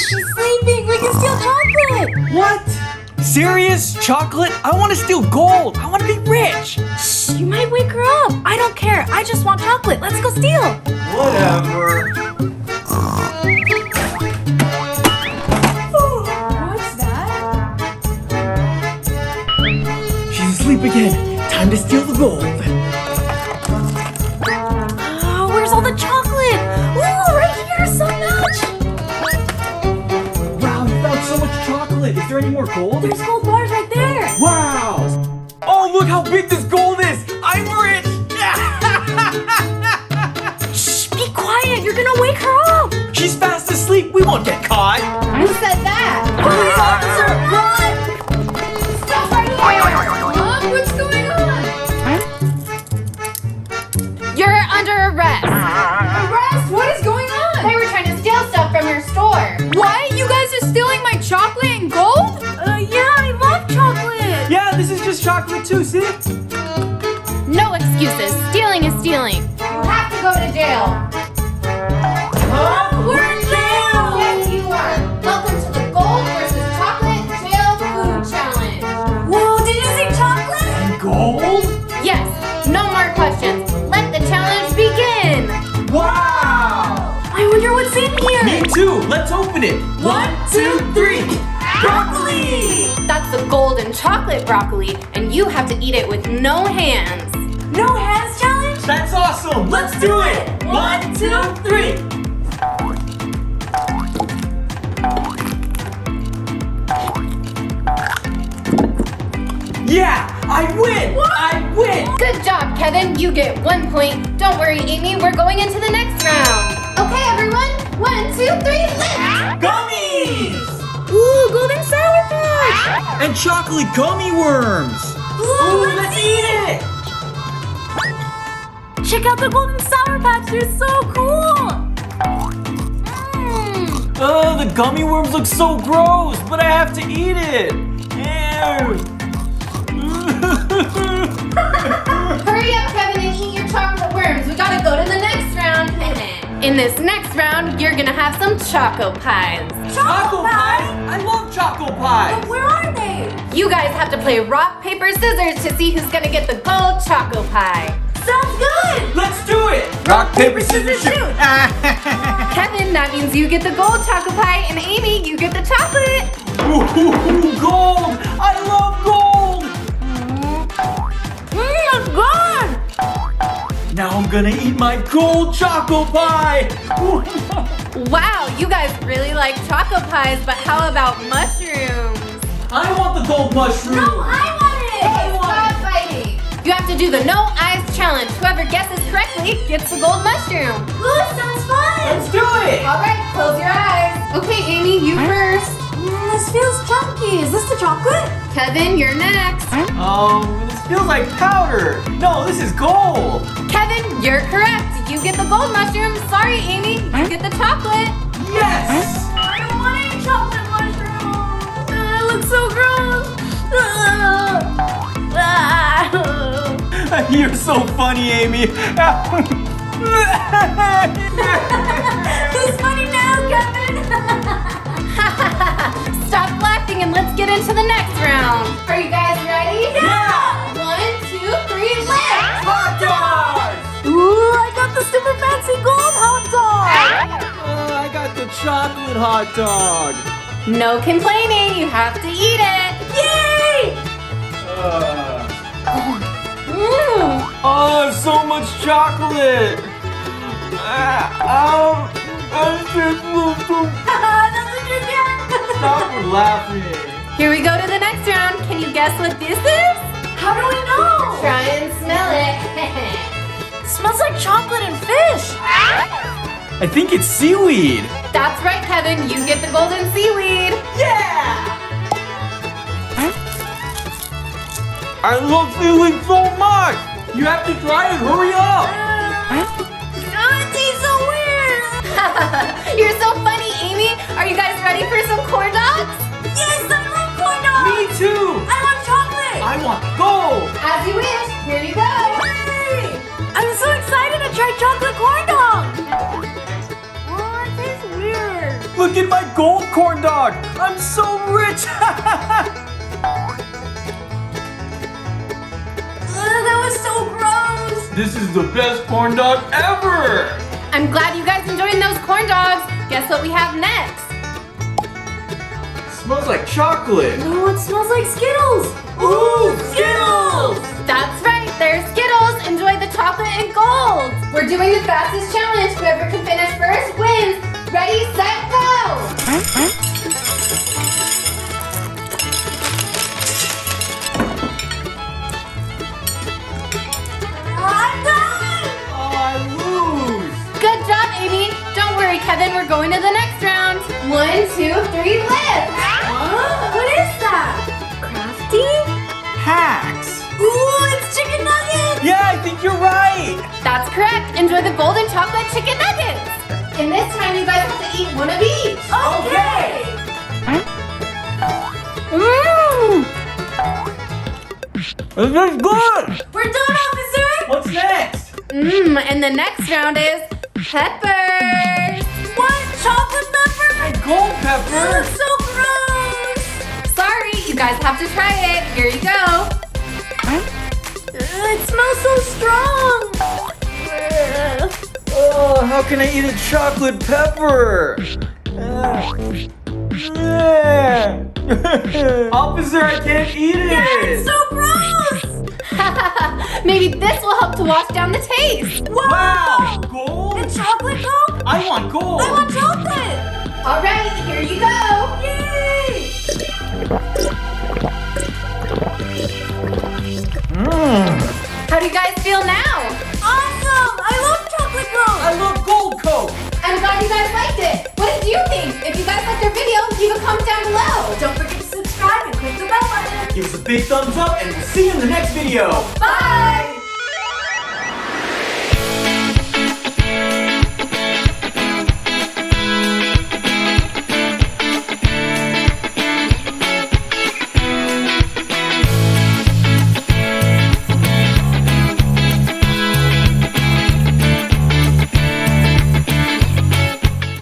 she's sleeping. We can steal chocolate. What? Serious? Chocolate? I want to steal gold. I want to be rich. Shh, you might wake her up. I don't care. I just want chocolate. Let's go steal. Whatever. What's that? She's asleep again. Time to steal the gold. Where's all the chocolate? Ooh, right here, so much. Wow, you found so much chocolate. Is there any more gold? There's gold bars right there. Wow. Oh, look how big this gold is. I'm rich. Shh, be quiet. You're gonna wake her up. She's fast asleep. We won't get caught. Who said that? Police officer, run! Stop right here! Mom, what's going on? You're under arrest. Arrest? What is going on? They were trying to steal stuff from your store. What? You guys are stealing my chocolate and gold? Yeah, I love chocolate. Yeah, this is just chocolate too, see? No excuses. Stealing is stealing. You have to go to jail. Huh? We're in jail. Yes, you are. Welcome to the Gold versus Chocolate Jail Food Challenge. Whoa, did you say chocolate? And gold? Yes, no more questions. Let the challenge begin. Wow! I wonder what's in here. Me too. Let's open it. 1, 2, 3. Broccoli. That's the golden chocolate broccoli, and you have to eat it with no hands. No hands challenge? That's awesome. Let's do it. 1, 2, 3. Yeah, I win. I win. Good job, Kevin. You get 1 point. Don't worry, Amy. We're going into the next round. Okay, everyone. 1, 2, 3, lift! Gummies. Ooh, golden sour patch. And chocolate gummy worms. Ooh, Let's eat it. Check out the golden sour patch. They're so cool. The gummy worms look so gross, but I have to eat it. Ew. Hurry up, Kevin, and eat your chocolate worms. We gotta go to the next round. In this next round, you're gonna have some choco pies. Choco pie? I love choco pie. But where are they? You guys have to play rock, paper, scissors to see who's gonna get the gold choco pie. Sounds good. Let's do it. Rock, paper, scissors, shoot. Kevin, that means you get the gold choco pie, and Amy, you get the chocolate. Ooh, gold. I love gold. It's good. Now I'm gonna eat my gold choco pie. Wow, you guys really like choco pies, but how about mushrooms? I want the gold mushroom. No, I want it. Stop fighting. You have to do the no eyes challenge. Whoever guesses correctly gets the gold mushroom. Ooh, sounds fun. Let's do it. All right, close your eyes. Okay, Amy, you first. This feels chunky. Is this the chocolate? Kevin, you're next. This feels like powder. No, this is gold. Kevin, you're correct. You get the gold mushroom. Sorry, Amy, you get the chocolate. Yes. I don't want any chocolate mushrooms. It looks so gross. You're so funny, Amy. Who's funny now, Kevin? Stop laughing and let's get into the next round. Are you guys ready? Yeah. 1, 2, 3, lift! Hot dogs. Ooh, I got the super fancy gold hot dog. I got the chocolate hot dog. No complaining, you have to eat it. Yay! Oh, so much chocolate. Stop laughing. Here we go to the next round. Can you guess what this is? How do we know? Try and smell it. Smells like chocolate and fish. I think it's seaweed. That's right, Kevin. You get the golden seaweed. Yeah! I love seaweed so much. You have to try it. Hurry up. It tastes so weird. You're so funny, Amy. Are you guys ready for some corn dogs? Yes, I love corn dogs. Me too. I want chocolate. I want gold. As you wish. Here you go. Yay! I'm so excited to try chocolate corn dog. Oh, it tastes weird. Look at my gold corn dog. I'm so rich. That was so gross. This is the best corn dog ever. I'm glad you guys enjoyed those corn dogs. Guess what we have next? It smells like chocolate. No, it smells like Skittles. Ooh, Skittles! That's right, they're Skittles. Enjoy the chocolate and gold. We're doing the fastest challenge. Whoever can finish first wins. Ready, set, go! I'm done. Oh, I lose. Good job, Amy. Don't worry, Kevin. We're going to the next round. 1, 2, 3, lift. What is that? Crafty? Hacks. Ooh, it's chicken nuggets. Yeah, I think you're right. That's correct. Enjoy the golden chocolate chicken nuggets. And this time, you guys have to eat one of each. Okay. Mmm. This is good. We're done, officer. What's next? And the next round is peppers. What? Chocolate pepper? And gold pepper. That's so gross. Sorry, you guys have to try it. Here you go. It smells so strong. Oh, how can I eat a chocolate pepper? Officer, I can't eat it. It's so gross. Maybe this will help to wash down the taste. Wow, gold? The chocolate Coke? I want gold. I want chocolate. All right, here you go. Yay. How do you guys feel now? Awesome. I love chocolate Coke. I love gold Coke. I'm glad you guys liked it. What did you think? If you guys liked our video, leave a comment down below. Don't forget to subscribe and click the bell button. Give us a big thumbs up and we'll see you in the next video. Bye!